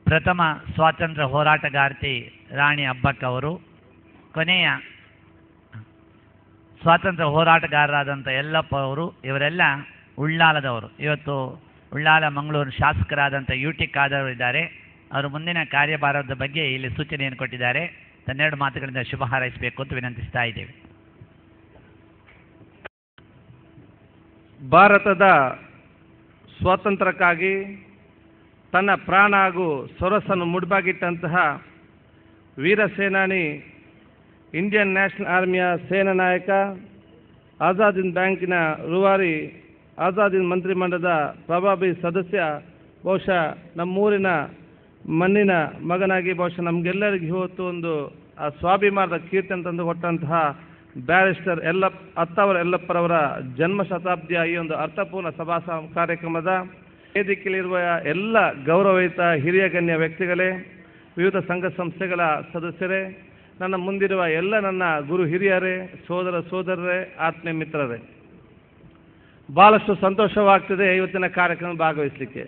ಪ್ರಥಮ ಸ್ವಾತಂತ್ರ್ಯ ಹೋರಾಟಗಾರ್ತಿ ರಾಣಿ ಅಬ್ಬಕ್ಕ ಅವರು, ಕೊನೆಯ ಸ್ವಾತಂತ್ರ್ಯ ಹೋರಾಟಗಾರರಾದಂಥ ಯಲ್ಲಪ್ಪ ಅವರು, ಇವರೆಲ್ಲ ಉಳ್ಳಾಲದವರು. ಇವತ್ತು ಉಳ್ಳಾಲ ಮಂಗಳೂರು ಶಾಸಕರಾದಂಥ UT ಖಾದರ್ ಇದ್ದಾರೆ. ಅವರು ಮುಂದಿನ ಕಾರ್ಯಭಾರದ ಬಗ್ಗೆ ಇಲ್ಲಿ ಸೂಚನೆಯನ್ನು ಕೊಟ್ಟಿದ್ದಾರೆ. ತನ್ನೆರಡು ಮಾತುಗಳಿಂದ ಶುಭ ಹಾರೈಸಬೇಕು ಅಂತ ವಿನಂತಿಸ್ತಾ ಇದ್ದೇವೆ. ಭಾರತದ ಸ್ವಾತಂತ್ರ್ಯಕ್ಕಾಗಿ ತನ್ನ ಪ್ರಾಣ ಹಾಗೂ ಸೊರಸನ್ನು ಮುಡಿಪಾಗಿಟ್ಟಂತಹ ವೀರ ಸೇನಾನಿ, ಇಂಡಿಯನ್ ನ್ಯಾಷನಲ್ ಆರ್ಮಿಯ ಸೇನಾ ನಾಯಕ, ಆಜಾದ್ ಹಿಂದ್ ಬ್ಯಾಂಕಿನ ರೂವಾರಿ, ಆಜಾದ್ ಹಿಂದ್ ಮಂತ್ರಿಮಂಡಲದ ಪ್ರಭಾವಿ ಸದಸ್ಯ, ಬಹುಶಃ ನಮ್ಮೂರಿನ ಮಣ್ಣಿನ ಮಗನಾಗಿ ಬಹುಶಃ ನಮಗೆಲ್ಲರಿಗೂ ಇವತ್ತು ಒಂದು ಸ್ವಾಭಿಮಾನದ ಕೀರ್ತಿಯನ್ನು ತಂದು ಕೊಟ್ಟಂತಹ ಬ್ಯಾರಿಸ್ಟರ್ ಅತ್ತಾವರ ಯಲ್ಲಪ್ಪರವರ ಜನ್ಮ ಶತಾಬ್ದಿಯ ಈ ಒಂದು ಅರ್ಥಪೂರ್ಣ ಸಭಾ ಕಾರ್ಯಕ್ರಮದ ವೇದಿಕೆಯಲ್ಲಿರುವ ಎಲ್ಲ ಗೌರವಯುತ ಹಿರಿಯ ಗಣ್ಯ ವ್ಯಕ್ತಿಗಳೇ, ವಿವಿಧ ಸಂಘ ಸಂಸ್ಥೆಗಳ ಸದಸ್ಯರೇ, ನನ್ನ ಮುಂದಿರುವ ಎಲ್ಲ ನನ್ನ ಗುರು ಹಿರಿಯರೇ, ಸೋದರ ಸೋದರರೇ, ಆತ್ಮೀಯ ಮಿತ್ರರೇ, ಭಾಳಷ್ಟು ಸಂತೋಷವಾಗ್ತಿದೆ ಇವತ್ತಿನ ಕಾರ್ಯಕ್ರಮ ಭಾಗವಹಿಸಲಿಕ್ಕೆ.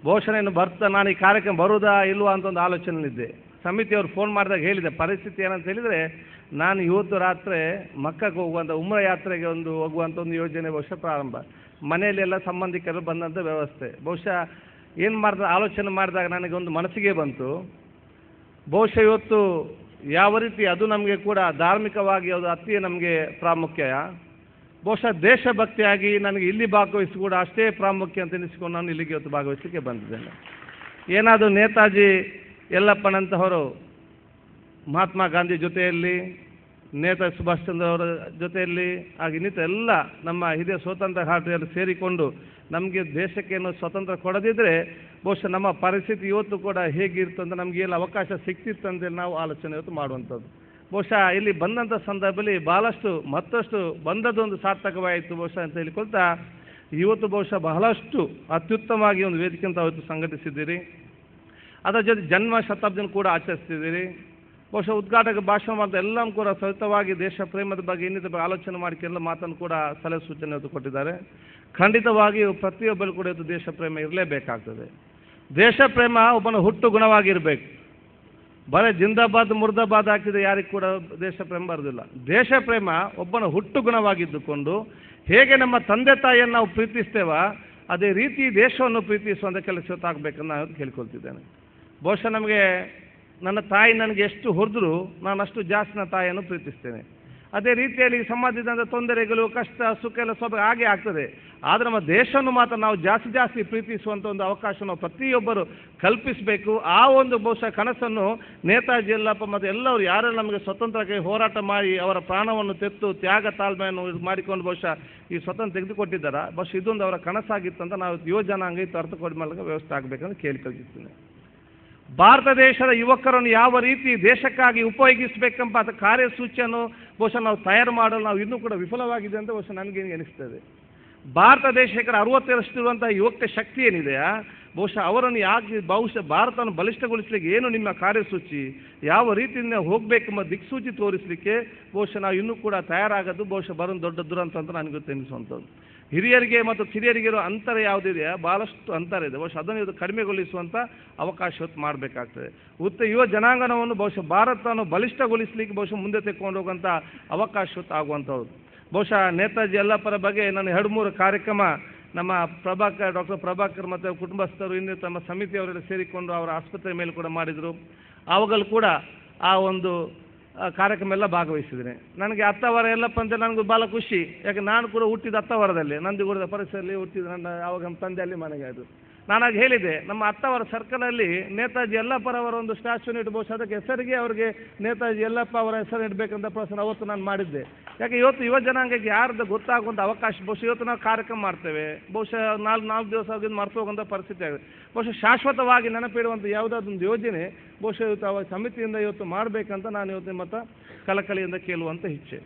ಬಹುಶಃ ನಾನು ಈ ಕಾರ್ಯಕ್ರಮ ಬರುವುದಾ ಇಲ್ವಾ ಅಂತ ಒಂದು ಆಲೋಚನೆಯಲ್ಲಿದ್ದೆ. ಸಮಿತಿಯವರು ಫೋನ್ ಮಾಡಿದಾಗ ಹೇಳಿದೆ ಪರಿಸ್ಥಿತಿ ಏನಂತ ಹೇಳಿದರೆ, ನಾನು ಇವತ್ತು ರಾತ್ರಿ ಮಕ್ಕಕ್ಕೆ ಹೋಗುವಂಥ ಉಮ್ರಾ ಯಾತ್ರೆಗೆ ಹೋಗುವಂಥ ಒಂದು ಯೋಜನೆ ಬಹುಶಃ ಪ್ರಾರಂಭ, ಮನೆಯಲ್ಲಿ ಎಲ್ಲ ಸಂಬಂಧಿಕರು ಬಂದಂಥ ವ್ಯವಸ್ಥೆ. ಬಹುಶಃ ಏನು ಆಲೋಚನೆ ಮಾಡಿದಾಗ ನನಗೆ ಒಂದು ಮನಸ್ಸಿಗೆ ಬಂತು, ಬಹುಶಃ ಇವತ್ತು ಯಾವ ರೀತಿ ಅದು ನಮಗೆ ಕೂಡ ಧಾರ್ಮಿಕವಾಗಿ ಅದು ಅತಿ ನಮಗೆ ಪ್ರಾಮುಖ್ಯ, ಬಹುಶಃ ದೇಶಭಕ್ತಿಯಾಗಿ ನನಗೆ ಇಲ್ಲಿ ಭಾಗವಹಿಸಿ ಕೂಡ ಅಷ್ಟೇ ಪ್ರಾಮುಖ್ಯ ಅಂತ ಎನಿಸಿಕೊಂಡು ನಾನು ಇಲ್ಲಿಗೆ ಇವತ್ತು ಭಾಗವಹಿಸಲಿಕ್ಕೆ ಬಂದಿದ್ದೇನೆ. ಏನಾದರೂ ನೇತಾಜಿ ಯಲ್ಲಪ್ಪನಂತಹವರು ಮಹಾತ್ಮ ಗಾಂಧಿ ಜೊತೆಯಲ್ಲಿ, ನೇತಾಜಿ ಸುಭಾಷ್ ಚಂದ್ರ ಅವರ ಜೊತೆಯಲ್ಲಿ, ಹಾಗೆ ಇನ್ನಿತರ ಎಲ್ಲ ನಮ್ಮ ಹಿರಿಯ ಸ್ವಾತಂತ್ರ್ಯ ಹೋರಾಟಗಾರರು ಸೇರಿಕೊಂಡು ನಮಗೆ ದೇಶಕ್ಕೇನು ಸ್ವಾತಂತ್ರ್ಯ ಕೊಡದಿದ್ದರೆ ಬಹುಶಃ ನಮ್ಮ ಪರಿಸ್ಥಿತಿ ಇವತ್ತು ಕೂಡ ಹೇಗಿತ್ತು ಅಂತ ನಮಗೆಲ್ಲ ಅವಕಾಶ ಸಿಕ್ತಿತ್ತು ಅಂತೇಳಿ ನಾವು ಆಲೋಚನೆ ಇವತ್ತು ಮಾಡುವಂಥದ್ದು. ಬಹುಶಃ ಇಲ್ಲಿ ಬಂದಂಥ ಸಂದರ್ಭದಲ್ಲಿ ಭಾಳಷ್ಟು ಮತ್ತಷ್ಟು ಬಂದದ್ದೊಂದು ಸಾರ್ಥಕವಾಯಿತು ಬಹುಶಃ ಅಂತ ಹೇಳಿಕೊಳ್ತಾ, ಇವತ್ತು ಬಹುಶಃ ಬಹಳಷ್ಟು ಅತ್ಯುತ್ತಮವಾಗಿ ಒಂದು ವೇದಿಕೆ ಅಂತ ಇವತ್ತು ಸಂಘಟಿಸಿದ್ದೀರಿ. ಅದರ ಜೊತೆ ಜನ್ಮ ಶತಾಬ್ದಿಯನ್ನು ಕೂಡ ಆಚರಿಸ್ತಿದ್ದೀರಿ. ಬಹುಶಃ ಉದ್ಘಾಟಕ ಭಾಷಣ ಮಾಡಿದ ಎಲ್ಲರೂ ಕೂಡ ಸಹಿತವಾಗಿ ದೇಶ ಪ್ರೇಮದ ಬಗ್ಗೆ ಇನ್ನಿತರ ಬಗ್ಗೆ ಆಲೋಚನೆ ಮಾಡಿ ಎಲ್ಲ ಮಾತನ್ನು ಕೂಡ ಸಲಹೆ ಸೂಚನೆ ಇವತ್ತು ಕೊಟ್ಟಿದ್ದಾರೆ. ಖಂಡಿತವಾಗಿಯೂ ಪ್ರತಿಯೊಬ್ಬರು ಕೂಡ ಇವತ್ತು ದೇಶ ಪ್ರೇಮ ಇರಲೇಬೇಕಾಗ್ತದೆ. ದೇಶ ಪ್ರೇಮ ಒಬ್ಬನ ಹುಟ್ಟು ಗುಣವಾಗಿರಬೇಕು. ಬರೀ ಜಿಂದಾಬಾದ್ ಮುರ್ದಾಬಾದ್ ಹಾಕಿದ್ರೆ ಯಾರಿಗೂ ಕೂಡ ದೇಶ ಪ್ರೇಮ ಬರೋದಿಲ್ಲ. ದೇಶ ಪ್ರೇಮ ಒಬ್ಬನ ಹುಟ್ಟು ಗುಣವಾಗಿದ್ದುಕೊಂಡು ಹೇಗೆ ನಮ್ಮ ತಂದೆ ತಾಯಿಯನ್ನು ನಾವು ಪ್ರೀತಿಸ್ತೇವೋ ಅದೇ ರೀತಿ ದೇಶವನ್ನು ಪ್ರೀತಿಸುವಂಥ ಕೆಲಸ ಆಗಬೇಕನ್ನು ನಾನು ಕೇಳ್ಕೊಳ್ತಿದ್ದೇನೆ. ಬಹುಶಃ ನಮಗೆ ನನ್ನ ತಾಯಿ ನನಗೆ ಎಷ್ಟು ಹೊಡೆದ್ರು ನಾನು ಅಷ್ಟು ಜಾಸ್ತಿ ನನ್ನ ತಾಯಿಯನ್ನು ಪ್ರೀತಿಸ್ತೇನೆ. ಅದೇ ರೀತಿಯಲ್ಲಿ ಸಮಾಜದ ತೊಂದರೆಗಳು, ಕಷ್ಟ, ಸುಖ ಎಲ್ಲ ಸ್ವಲ್ಪ ಹಾಗೆ ಆಗ್ತದೆ. ಆದರೆ ನಮ್ಮ ದೇಶವನ್ನು ಮಾತ್ರ ನಾವು ಜಾಸ್ತಿ ಪ್ರೀತಿಸುವಂಥ ಒಂದು ಅವಕಾಶ ನಾವು ಪ್ರತಿಯೊಬ್ಬರು ಕಲ್ಪಿಸಬೇಕು. ಆ ಒಂದು ಬಹುಶಃ ಕನಸನ್ನು ನೇತಾಜಿ ಯಲ್ಲಪ್ಪ ಮತ್ತು ಎಲ್ಲರೂ ಯಾರೆಲ್ಲ ನಮಗೆ ಸ್ವತಂತ್ರಕ್ಕೆ ಹೋರಾಟ ಮಾಡಿ ಅವರ ಪ್ರಾಣವನ್ನು ತೆತ್ತು ತ್ಯಾಗ ತಾಳ್ಮೆಯನ್ನು ಮಾಡಿಕೊಂಡು ಬಹುಶಃ ಈ ಸ್ವತಂತ್ರ ತೆಗೆದುಕೊಟ್ಟಿದ್ದಾರೆ. ಬಹುಶಃ ಇದೊಂದು ಅವರ ಕನಸಾಗಿತ್ತು ಅಂತ ನಾವು ಯುವಜನಾಂಗ ಇತ್ತು ಅರ್ಥ ಕೊಡ ಮೂಲಕ ವ್ಯವಸ್ಥೆ ಆಗಬೇಕಂತ ಕೇಳಿಕೊಳ್ತಿದ್ದೀನಿ. ಭಾರತ ದೇಶದ ಯುವಕರನ್ನು ಯಾವ ರೀತಿ ದೇಶಕ್ಕಾಗಿ ಉಪಯೋಗಿಸಬೇಕೆಂಬ ಕಾರ್ಯಸೂಚಿಯನ್ನು ಬಹುಶಃ ನಾವು ತಯಾರು ಮಾಡಲು ನಾವು ಇನ್ನೂ ಕೂಡ ವಿಫಲವಾಗಿದೆ ಅಂತ ಬಹುಶಃ ನನಗೆ ಅನಿಸ್ತದೆ. ಭಾರತ ದೇಶಕ್ಕೆ 60% ಇರುವಂಥ ಯುವಕ ಶಕ್ತಿ ಏನಿದೆಯಾ ಬಹುಶಃ ಅವರನ್ನು ಬಹುಶಃ ಭಾರತವನ್ನು ಬಲಿಷ್ಠಗೊಳಿಸಲಿಕ್ಕೆ ಏನು ನಿಮ್ಮ ಕಾರ್ಯಸೂಚಿ, ಯಾವ ರೀತಿಯಿಂದ ಹೋಗಬೇಕೆಂಬ ದಿಕ್ಸೂಚಿ ತೋರಿಸಲಿಕ್ಕೆ ಬಹುಶಃ ನಾವು ಇನ್ನೂ ಕೂಡ ತಯಾರಾಗೋದು ಬಹುಶಃ ಬರೋದು ದೊಡ್ಡ ದುರಂತ ಅಂತ ನನಗೆ ಎನಿಸುವಂಥದ್ದು. ಹಿರಿಯರಿಗೆ ಮತ್ತು ಕಿರಿಯರಿಗೆ ಇರೋ ಅಂತರ ಯಾವುದಿದೆಯಾ ಭಾಳಷ್ಟು ಅಂತರ ಇದೆ. ಬಹುಶಃ ಅದನ್ನು ಇದು ಕಡಿಮೆಗೊಳಿಸುವಂಥ ಅವಕಾಶ ಹೊತ್ತು ಮಾಡಬೇಕಾಗ್ತದೆ. ಯುವ ಜನಾಂಗಣವನ್ನು ಬಹುಶಃ ಭಾರತವನ್ನು ಬಲಿಷ್ಠಗೊಳಿಸಲಿಕ್ಕೆ ಬಹುಶಃ ಮುಂದೆ ತೆಕ್ಕೊಂಡು ಹೋಗುವಂಥ ಅವಕಾಶ ಹೊತ್ತು ಆಗುವಂಥದ್ದು. ಬಹುಶಃ ನೇತಾಜಿ ಯಲ್ಲಪ್ಪರ ಬಗ್ಗೆ ನಾನು 2-3 ಕಾರ್ಯಕ್ರಮ ನಮ್ಮ ಡಾಕ್ಟರ್ ಪ್ರಭಾಕರ್ ಮತ್ತು ಕುಟುಂಬಸ್ಥರು ಇನ್ನೂ ತಮ್ಮ ಸಮಿತಿಯವರೆಲ್ಲ ಸೇರಿಕೊಂಡು ಅವರ ಆಸ್ಪತ್ರೆ ಮೇಲೆ ಕೂಡ ಮಾಡಿದರು. ಆವಾಗಲೂ ಕೂಡ ಆ ಒಂದು ಕಾರ್ಯಕ್ರಮ ಎಲ್ಲ ಭಾಗವಹಿಸಿದ್ದೇನೆ. ನನಗೆ ಅತ್ತಾವರ ಯಲ್ಲಪ್ಪ ಅಂತ ನನಗೂ ಭಾಳ ಖುಷಿ. ಯಾಕೆ ನಾನು ಕೂಡ ಹುಟ್ಟಿದ ಅತ್ತಾವರದಲ್ಲಿ, ನಂದಿಗುಡದ ಪರಿಸರದಲ್ಲಿ ಹುಟ್ಟಿದ ನನ್ನ ಆವಾಗ ನಮ್ಮ ತಂದೆ ಅಲ್ಲಿ ಮನೆಗೆ ಅದು. ನಾನಾಗ ಹೇಳಿದೆ ನಮ್ಮ ಅತ್ತಾವರ ಸರ್ಕಲಲ್ಲಿ ನೇತಾಜಿ ಯಲ್ಲಪ್ಪರವರ ಒಂದು ಸ್ಟ್ಯಾಚ್ಯೂ ಇಟ್ಟು ಬಹುಶಃ ಅದಕ್ಕೆ ಹೆಸರಿಗೆ ಅವರಿಗೆ ನೇತಾಜಿ ಯಲ್ಲಪ್ಪ ಅವರ ಹೆಸರು ಇಡಬೇಕಂತ ಪ್ರಶ್ನೆ ಅವತ್ತು ನಾನು ಮಾಡಿದ್ದೆ. ಯಾಕೆ ಇವತ್ತು ಯುವ ಜನಾಂಗಕ್ಕೆ ಯಾರ್ದು ಗೊತ್ತಾಗುವಂಥ ಅವಕಾಶ ಬಹುಶಃ ಇವತ್ತು ನಾವು ಕಾರ್ಯಕ್ರಮ ಮಾಡ್ತೇವೆ, ಬಹುಶಃ 4 ದಿವಸ ಆಗಿದ್ದು ಮರ್ತು ಹೋಗುವಂಥ ಪರಿಸ್ಥಿತಿ ಆಗಿದೆ. ಬಹುಶಃ ಶಾಶ್ವತವಾಗಿ ನೆನಪಿಡುವಂಥ ಯಾವುದಾದೊಂದು ಯೋಜನೆ ಬಹುಶಃ ಇವತ್ತು ಅವರ ಸಮಿತಿಯಿಂದ ಇವತ್ತು ಮಾಡಬೇಕಂತ ನಾನು ಇವತ್ತು ನಿಮ್ಮ ಕಳಕಳಿಯಿಂದ ಕೇಳುವಂಥ ಇಚ್ಛೆ.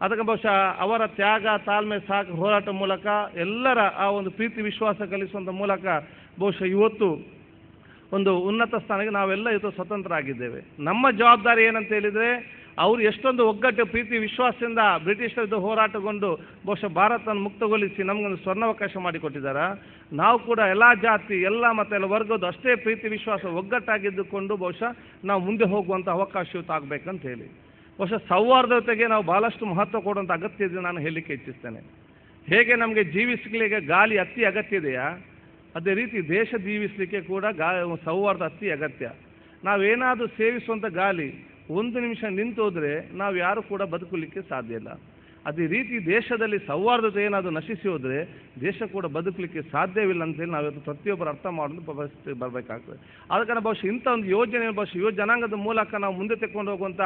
ಅದಕ್ಕೆ ಬಹುಶಃ ಅವರ ತ್ಯಾಗ ತಾಳ್ಮೆ ಹೋರಾಟ ಮೂಲಕ ಎಲ್ಲರ ಆ ಒಂದು ಪ್ರೀತಿ ವಿಶ್ವಾಸ ಕಲಿಸುವಂಥ ಮೂಲಕ ಬಹುಶಃ ಇವತ್ತು ಒಂದು ಉನ್ನತ ಸ್ಥಾನಕ್ಕೆ ನಾವೆಲ್ಲ ಇವತ್ತು ಸ್ವತಂತ್ರ ಆಗಿದ್ದೇವೆ. ನಮ್ಮ ಜವಾಬ್ದಾರಿ ಏನಂತ ಹೇಳಿದರೆ ಅವರು ಎಷ್ಟೊಂದು ಒಗ್ಗಟ್ಟು ಪ್ರೀತಿ ವಿಶ್ವಾಸದಿಂದ ಬ್ರಿಟಿಷರದ್ದು ಹೋರಾಟಗೊಂಡು ಬಹುಶಃ ಭಾರತವನ್ನು ಮುಕ್ತಗೊಳಿಸಿ ನಮಗೊಂದು ಸ್ವರ್ಣಾವಕಾಶ ಮಾಡಿಕೊಟ್ಟಿದ್ದಾರೆ. ನಾವು ಕೂಡ ಎಲ್ಲ ಜಾತಿ ಎಲ್ಲ ಮತ್ತು ಎಲ್ಲ ವರ್ಗದ ಅಷ್ಟೇ ಪ್ರೀತಿ ವಿಶ್ವಾಸ ಒಗ್ಗಟ್ಟಾಗಿದ್ದುಕೊಂಡು ಬಹುಶಃ ನಾವು ಮುಂದೆ ಹೋಗುವಂಥ ಅವಕಾಶ ಇವತ್ತು ಆಗಬೇಕಂತ ಹೇಳಿ ಬಹುಶಃ ಸೌಹಾರ್ದತೆಗೆ ನಾವು ಭಾಳಷ್ಟು ಮಹತ್ವ ಕೊಡುವಂಥ ಅಗತ್ಯ ಇದೆ ನಾನು ಹೇಳಲಿಕ್ಕೆ ಇಚ್ಛಿಸ್ತೇನೆ. ಹೇಗೆ ನಮಗೆ ಜೀವಿಸಲಿಕ್ಕೆ ಗಾಳಿ ಅತಿ ಅಗತ್ಯ ಇದೆಯಾ, ಅದೇ ರೀತಿ ದೇಶ ಜೀವಿಸಲಿಕ್ಕೆ ಕೂಡ ಸೌಹಾರ್ದ ಅತಿ ಅಗತ್ಯ. ನಾವೇನಾದರೂ ಸೇವಿಸುವಂಥ ಗಾಳಿ ಒಂದು ನಿಮಿಷ ನಿಂತು ಹೋದರೆ ನಾವು ಯಾರು ಕೂಡ ಬದುಕಲಿಕ್ಕೆ ಸಾಧ್ಯ ಇಲ್ಲ. ಅದೇ ರೀತಿ ದೇಶದಲ್ಲಿ ಸೌಹಾರ್ದತೆ ಏನಾದರೂ ನಶಿಸಿ ಹೋದರೆ ದೇಶ ಕೂಡ ಬದುಕಲಿಕ್ಕೆ ಸಾಧ್ಯವಿಲ್ಲ ಅಂತೇಳಿ ನಾವಿವತ್ತು ಪ್ರತಿಯೊಬ್ಬರು ಅರ್ಥ ಮಾಡೋದು ಪರಿಸ್ಥಿತಿ ಬರಬೇಕಾಗ್ತದೆ. ಆದ ಕಾರಣ ಬಹುಶಃ ಇಂಥ ಒಂದು ಯೋಜನೆ ಬಹುಶಃ ಯುವ ಜನಾಂಗದ ಮೂಲಕ ನಾವು ಮುಂದೆ ತೆಕ್ಕೊಂಡು ಹೋಗುವಂಥ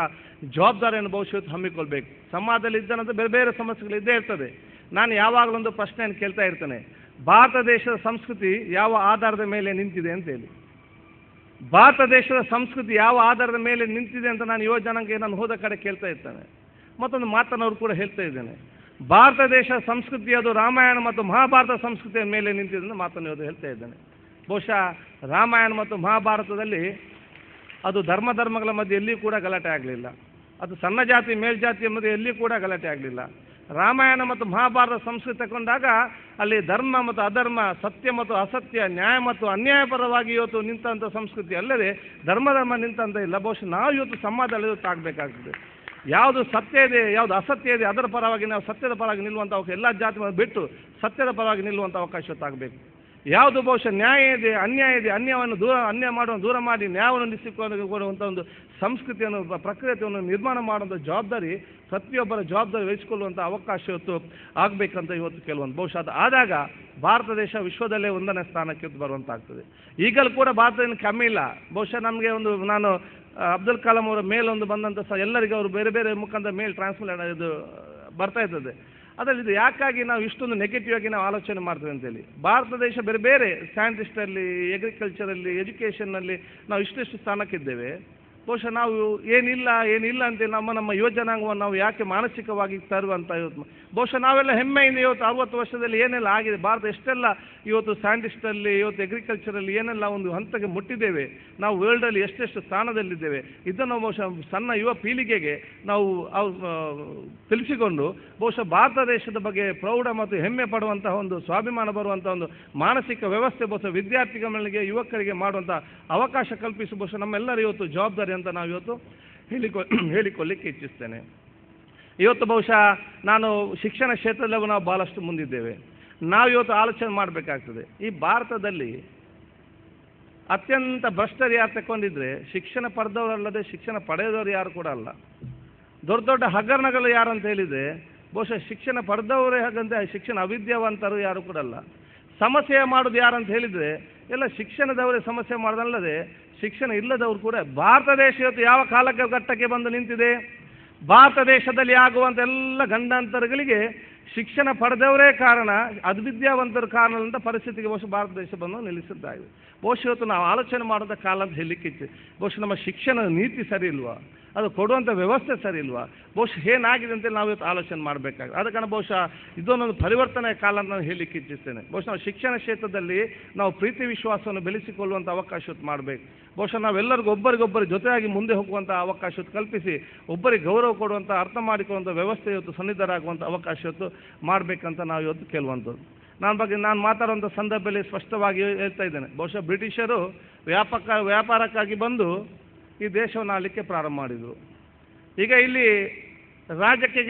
ಜವಾಬ್ದಾರಿಯನ್ನು ಬಹುಶಃ ಇವತ್ತು ಹಮ್ಮಿಕೊಳ್ಬೇಕು. ಸಮಾಜದಲ್ಲಿ ಇದ್ದಂಥ ಬೇರೆ ಬೇರೆ ಸಮಸ್ಯೆಗಳು ಇದ್ದೇ ಇರ್ತದೆ. ನಾನು ಯಾವಾಗಲೊಂದು ಪ್ರಶ್ನೆಯನ್ನು ಕೇಳ್ತಾ ಇರ್ತೇನೆ, ಭಾರತ ದೇಶದ ಸಂಸ್ಕೃತಿ ಯಾವ ಆಧಾರದ ಮೇಲೆ ನಿಂತಿದೆ ಅಂತೇಳಿ. ಭಾರತ ದೇಶದ ಸಂಸ್ಕೃತಿ ಯಾವ ಆಧಾರದ ಮೇಲೆ ನಿಂತಿದೆ ಅಂತ ನಾನು ಯುವ ಜನಾಂಗ ನಾನು ಹೋದ ಕಡೆ ಕೇಳ್ತಾ ಇರ್ತೇನೆ. ಮತ್ತೊಂದು ಮಾತನ್ನು ಅವರು ಕೂಡ ಹೇಳ್ತಾ ಇದ್ದೇನೆ, ಭಾರತ ದೇಶದ ಸಂಸ್ಕೃತಿ ಅದು ರಾಮಾಯಣ ಮತ್ತು ಮಹಾಭಾರತ ಸಂಸ್ಕೃತಿಯ ಮೇಲೆ ನಿಂತಿದೆ ಅಂತ ಮಾತನ್ನು ಇವತ್ತು ಹೇಳ್ತಾ ಇದ್ದೇನೆ. ಬಹುಶಃ ರಾಮಾಯಣ ಮತ್ತು ಮಹಾಭಾರತದಲ್ಲಿ ಅದು ಧರ್ಮಗಳ ಮಧ್ಯೆ ಎಲ್ಲಿಯೂ ಕೂಡ ಗಲಾಟೆ ಆಗಲಿಲ್ಲ. ಅದು ಸಣ್ಣ ಜಾತಿ ಮೇಲ್ಜಾತಿಯ ಮಧ್ಯೆ ಎಲ್ಲಿಯೂ ಕೂಡ ಗಲಾಟೆ ಆಗಲಿಲ್ಲ. ರಾಮಾಯಣ ಮತ್ತು ಮಹಾಭಾರತ ಸಂಸ್ಕೃತಿ ತಗೊಂಡಾಗ ಅಲ್ಲಿ ಧರ್ಮ ಮತ್ತು ಅಧರ್ಮ, ಸತ್ಯ ಮತ್ತು ಅಸತ್ಯ, ನ್ಯಾಯ ಮತ್ತು ಅನ್ಯಾಯಪರವಾಗಿ ಇವತ್ತು ನಿಂತಹ ಸಂಸ್ಕೃತಿ ಅಲ್ಲದೆ ಧರ್ಮ ನಿಂತಂತ ಇಲ್ಲ. ಬಹುಶಃ ನಾವು ಇವತ್ತು ಸಮಾಜದಲ್ಲಿ ಇವತ್ತು ಆಗಬೇಕಾಗ್ತದೆ. ಯಾವುದು ಸತ್ಯ ಇದೆ, ಯಾವುದು ಅಸತ್ಯ ಇದೆ, ಅದರ ಪರವಾಗಿ ನಾವು ಸತ್ಯದ ಪರವಾಗಿ ನಿಲ್ಲುವಂಥ ಅವಕಾಶ, ಎಲ್ಲ ಜಾತಿ ಬಿಟ್ಟು ಸತ್ಯದ ಪರವಾಗಿ ನಿಲ್ಲುವಂಥ ಅವಕಾಶ ಆಗಬೇಕು. ಯಾವುದು ಬಹುಶಃ ನ್ಯಾಯ ಇದೆ, ಅನ್ಯಾಯ ಇದೆ, ಅನ್ಯಾಯ ದೂರ ಮಾಡಿ ನ್ಯಾಯವನ್ನು ನಿಲ್ಲಿಸಿಕೊಳ್ಳುವಂಥ ಒಂದು ಸಂಸ್ಕೃತಿಯನ್ನು, ಪ್ರಕ್ರಿಯೆಯನ್ನು ನಿರ್ಮಾಣ ಮಾಡುವಂಥ ಜವಾಬ್ದಾರಿ ಪ್ರತಿಯೊಬ್ಬರ ಜವಾಬ್ದಾರಿ ವಹಿಸಿಕೊಳ್ಳುವಂಥ ಅವಕಾಶ ಇವತ್ತು ಆಗಬೇಕಂತ ಇವತ್ತು ಕೆಲವೊಂದು ಬಹುಶಃ ಅದು ಆದಾಗ ಭಾರತ ದೇಶ ವಿಶ್ವದಲ್ಲೇ 1ನೇ ಸ್ಥಾನಕ್ಕೆ ಬರುವಂತಾಗ್ತದೆ. ಈಗಲೂ ಕೂಡ ಭಾರತದಲ್ಲಿ ಕಮ್ಮಿ ಇಲ್ಲ. ಬಹುಶಃ ನಮಗೆ ನಾನು ಅಬ್ದುಲ್ ಕಲಾಂ ಅವರ ಮೇಲೊಂದು ಬಂದಂಥ ಎಲ್ಲರಿಗೂ ಅವರು ಬೇರೆ ಬೇರೆ ಮುಖಾಂತರ ಮೇಲ್ ಟ್ರಾನ್ಸ್ಫರ್ ಇದು ಬರ್ತಾ ಇರ್ತದೆ. ಅದರಲ್ಲಿ ಇದು ಯಾಕಾಗಿ ನಾವು ಇಷ್ಟೊಂದು ನೆಗೆಟಿವ್ ಆಗಿ ನಾವು ಆಲೋಚನೆ ಮಾಡ್ತೇವೆ ಅಂತೇಳಿ. ಭಾರತ ದೇಶ ಬೇರೆ ಬೇರೆ ಸೈಂಟಿಸ್ಟಲ್ಲಿ, ಎಗ್ರಿಕಲ್ಚರಲ್ಲಿ, ಎಜುಕೇಷನ್ನಲ್ಲಿ ನಾವು ಇಷ್ಟಿಷ್ಟು ಸ್ಥಾನಕ್ಕಿದ್ದೇವೆ. ಬಹುಶಃ ನಾವು ಏನಿಲ್ಲ ಅಂತೇಳಿ ನಮ್ಮ ಯುವ ಜನಾಂಗವನ್ನು ನಾವು ಯಾಕೆ ಮಾನಸಿಕವಾಗಿ ತರುವಂಥ ಇವತ್ತು ಬಹುಶಃ ನಾವೆಲ್ಲ ಹೆಮ್ಮೆಯಿಂದ ಇವತ್ತು 60 ವರ್ಷದಲ್ಲಿ ಏನೆಲ್ಲ ಆಗಿದೆ, ಭಾರತ ಎಷ್ಟೆಲ್ಲ ಇವತ್ತು ಸೈಂಟಿಸ್ಟಲ್ಲಿ, ಇವತ್ತು ಎಗ್ರಿಕಲ್ಚರಲ್ಲಿ ಏನೆಲ್ಲ ಒಂದು ಹಂತಕ್ಕೆ ಮುಟ್ಟಿದ್ದೇವೆ, ನಾವು ವರ್ಲ್ಡಲ್ಲಿ ಎಷ್ಟೆಷ್ಟು ಸ್ಥಾನದಲ್ಲಿದ್ದೇವೆ, ಇದನ್ನು ಬಹುಶಃ ಸಣ್ಣ ಯುವ ಪೀಳಿಗೆಗೆ ನಾವು ತಿಳಿಸಿಕೊಂಡು ಬಹುಶಃ ಭಾರತ ದೇಶದ ಬಗ್ಗೆ ಪ್ರೌಢ ಮತ್ತು ಹೆಮ್ಮೆ ಪಡುವಂತಹ ಒಂದು ಸ್ವಾಭಿಮಾನ ಬರುವಂಥ ಒಂದು ಮಾನಸಿಕ ವ್ಯವಸ್ಥೆ ಬಹುಶಃ ವಿದ್ಯಾರ್ಥಿಗಳಿಗೆ, ಯುವಕರಿಗೆ ಮಾಡುವಂಥ ಅವಕಾಶ ಕಲ್ಪಿಸಿ ಬಹುಶಃ ನಮ್ಮೆಲ್ಲರೂ ಇವತ್ತು ಜವಾಬ್ದಾರಿ ಅಂತ ನಾವು ಇವತ್ತು ಹೇಳಿಕೊಳ್ಳಿಕ್ಕೆ ಇಚ್ಛಿಸ್ತೇನೆ. ಇವತ್ತು ಬಹುಶಃ ನಾನು ಶಿಕ್ಷಣ ಕ್ಷೇತ್ರದಲ್ಲಿ ನಾವು ಭಾಳಷ್ಟು ಮುಂದಿದ್ದೇವೆ. ನಾವು ಇವತ್ತು ಆಲೋಚನೆ ಮಾಡಬೇಕಾಗ್ತದೆ, ಈ ಭಾರತದಲ್ಲಿ ಅತ್ಯಂತ ಭ್ರಷ್ಟರು ಯಾರು ತಗೊಂಡಿದ್ರೆ ಶಿಕ್ಷಣ ಪಡೆದವರಲ್ಲದೆ ಶಿಕ್ಷಣ ಪಡೆದವರು ಯಾರು ಕೂಡ ಅಲ್ಲ. ದೊಡ್ಡ ದೊಡ್ಡ ಹಗರಣಗಳು ಯಾರು ಅಂತ ಹೇಳಿದರೆ ಬಹುಶಃ ಶಿಕ್ಷಣ ಪಡೆದವರೇ ಹಾಗಂತೆ, ಶಿಕ್ಷಣ ಅವಿದ್ಯಾವಂತರು ಯಾರು ಕೂಡ ಅಲ್ಲ. ಸಮಸ್ಯೆ ಮಾಡೋದು ಯಾರು ಅಂತ ಹೇಳಿದರೆ ಎಲ್ಲ ಶಿಕ್ಷಣದವರೇ ಸಮಸ್ಯೆ ಮಾಡೋದಲ್ಲದೆ ಶಿಕ್ಷಣ ಇಲ್ಲದವರು ಕೂಡ. ಭಾರತ ದೇಶ ಇವತ್ತು ಯಾವ ಕಾಲಕ್ಕೆ ಘಟ್ಟಕ್ಕೆ ಬಂದು ನಿಂತಿದೆ, ಭಾರತ ದೇಶದಲ್ಲಿ ಆಗುವಂಥ ಎಲ್ಲ ಗಂಡಾಂತರಗಳಿಗೆ ಶಿಕ್ಷಣ ಪಡೆದವರೇ ಕಾರಣ, ಅವಿದ್ಯಾವಂತರ ಕಾರಣ ಅಂತ ಪರಿಸ್ಥಿತಿಗೆ ಬಹುಶಃ ಭಾರತ ದೇಶ ಬಂದು ನಿಲ್ಲಿಸಿದ್ದಾಗಿದೆ. ಬಹುಶಃ ಇವತ್ತು ನಾವು ಆಲೋಚನೆ ಮಾಡೋದ ಕಾಲ ಅಂತ ಹೇಳಲಿಕ್ಕಿತ್ತು. ಬಹುಶಃ ನಮ್ಮ ಶಿಕ್ಷಣ ನೀತಿ ಸರಿ ಇಲ್ವಾ, ಅದು ಕೊಡುವಂಥ ವ್ಯವಸ್ಥೆ ಸರಿ ಇಲ್ವಾ, ಬಹುಶಃ ಏನಾಗಿದೆ ಅಂತೇಳಿ ನಾವು ಇವತ್ತು ಆಲೋಚನೆ ಮಾಡಬೇಕಾಗಿದೆ. ಆದ ಕಾರಣ ಬಹುಶಃ ಇದೊಂದೊಂದು ಪರಿವರ್ತನೆಯ ಕಾಲ ಅಂತ ನಾನು ಹೇಳಲಿಕ್ಕೆ ಇಚ್ಛಿಸ್ತೇನೆ. ಬಹುಶಃ ನಾವು ಶಿಕ್ಷಣ ಕ್ಷೇತ್ರದಲ್ಲಿ ನಾವು ಪ್ರೀತಿ ವಿಶ್ವಾಸವನ್ನು ಬೆಳೆಸಿಕೊಳ್ಳುವಂಥ ಅವಕಾಶ ಮಾಡಬೇಕು. ಬಹುಶಃ ನಾವೆಲ್ಲರಿಗೂ ಒಬ್ಬರಿಗೊಬ್ಬರು ಜೊತೆಯಾಗಿ ಮುಂದೆ ಹೋಗುವಂಥ ಅವಕಾಶ ಕಲ್ಪಿಸಿ ಒಬ್ಬರಿಗೆ ಗೌರವ ಕೊಡುವಂಥ, ಅರ್ಥ ಮಾಡಿಕೊಳ್ಳುವಂಥ ವ್ಯವಸ್ಥೆ ಇವತ್ತು ಸನ್ನಿಧರಾಗುವಂಥ ಅವಕಾಶ ಮಾಡಬೇಕಂತ ನಾವು ಇವತ್ತು ಕೇಳುವಂಥದ್ದು. ನಾನು ಮಾತಾಡುವಂಥ ಸಂದರ್ಭದಲ್ಲಿ ಸ್ಪಷ್ಟವಾಗಿ ಹೇಳ್ತಾ ಇದ್ದೇನೆ, ಬಹುಶಃ ಬ್ರಿಟಿಷರು ವ್ಯಾಪಾರಕ್ಕಾಗಿ ಬಂದು ಈ ದೇಶವನ್ನು ಆಳಲಿಕ್ಕೆ ಪ್ರಾರಂಭ ಮಾಡಿದರು. ಈಗ ಇಲ್ಲಿ ರಾಜ್ಯಕ್ಕೆ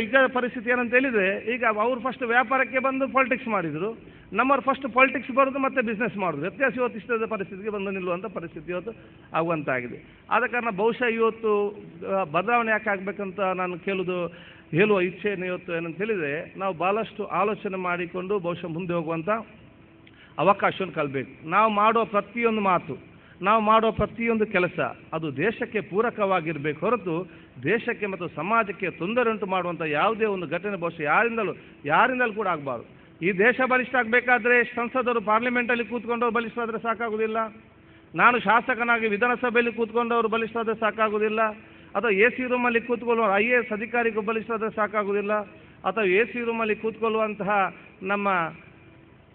ಈಗ ಪರಿಸ್ಥಿತಿ ಏನಂತ ಹೇಳಿದರೆ, ಈಗ ಅವರು ಫಸ್ಟ್ ವ್ಯಾಪಾರಕ್ಕೆ ಬಂದು ಪಾಲಿಟಿಕ್ಸ್ ಮಾಡಿದರು, ನಮ್ಮವ್ರು ಫಸ್ಟ್ ಪಾಲಿಟಿಕ್ಸ್ ಬರೋದು ಮತ್ತು ಬಿಸ್ನೆಸ್ ಮಾಡೋದು. ವ್ಯತ್ಯಾಸ ಇವತ್ತು ಇಷ್ಟದ ಪರಿಸ್ಥಿತಿಗೆ ಬಂದು ನಿಲ್ಲುವಂಥ ಪರಿಸ್ಥಿತಿ ಇವತ್ತು ಆಗುವಂತಾಗಿದೆ. ಆದ ಕಾರಣ ಬಹುಶಃ ಇವತ್ತು ಬದಲಾವಣೆ ಯಾಕೆ ಆಗಬೇಕಂತ ನಾನು ಹೇಳುವ ಇಚ್ಛೆಯನ್ನು ಇವತ್ತು ಏನಂತ ಹೇಳಿದರೆ, ನಾವು ಭಾಳಷ್ಟು ಆಲೋಚನೆ ಮಾಡಿಕೊಂಡು ಬಹುಶಃ ಮುಂದೆ ಹೋಗುವಂಥ ಅವಕಾಶವನ್ನು ಕಲಿಬೇಕು. ನಾವು ಮಾಡುವ ಪ್ರತಿಯೊಂದು ಮಾತು, ನಾವು ಮಾಡುವ ಪ್ರತಿಯೊಂದು ಕೆಲಸ ಅದು ದೇಶಕ್ಕೆ ಪೂರಕವಾಗಿರಬೇಕು ಹೊರತು ದೇಶಕ್ಕೆ ಮತ್ತು ಸಮಾಜಕ್ಕೆ ತೊಂದರೆ ಉಂಟು ಮಾಡುವಂಥ ಯಾವುದೇ ಒಂದು ಘಟನೆ ಬಹುಶಃ ಯಾರಿಂದಲೂ ಕೂಡ ಆಗಬಾರ್ದು. ಈ ದೇಶ ಬಲಿಷ್ಠ ಆಗಬೇಕಾದ್ರೆ ಸಂಸದರು ಪಾರ್ಲಿಮೆಂಟಲ್ಲಿ ಕೂತ್ಕೊಂಡವರು ಬಲಿಷ್ಠ ಆದರೆ ಸಾಕಾಗೋದಿಲ್ಲ, ನಾನು ಶಾಸಕನಾಗಿ ವಿಧಾನಸಭೆಯಲ್ಲಿ ಕೂತ್ಕೊಂಡವರು ಬಲಿಷ್ಠ ಆದರೆ ಸಾಕಾಗೋದಿಲ್ಲ, ಅಥವಾ AC ರೂಮಲ್ಲಿ ಕೂತ್ಕೊಳ್ಳುವ IAS ಅಧಿಕಾರಿಗೂ ಬಲಿಷ್ಠ ಆದರೆ ಸಾಕಾಗೋದಿಲ್ಲ, ಅಥವಾ AC ರೂಮಲ್ಲಿ ಕೂತ್ಕೊಳ್ಳುವಂತಹ ನಮ್ಮ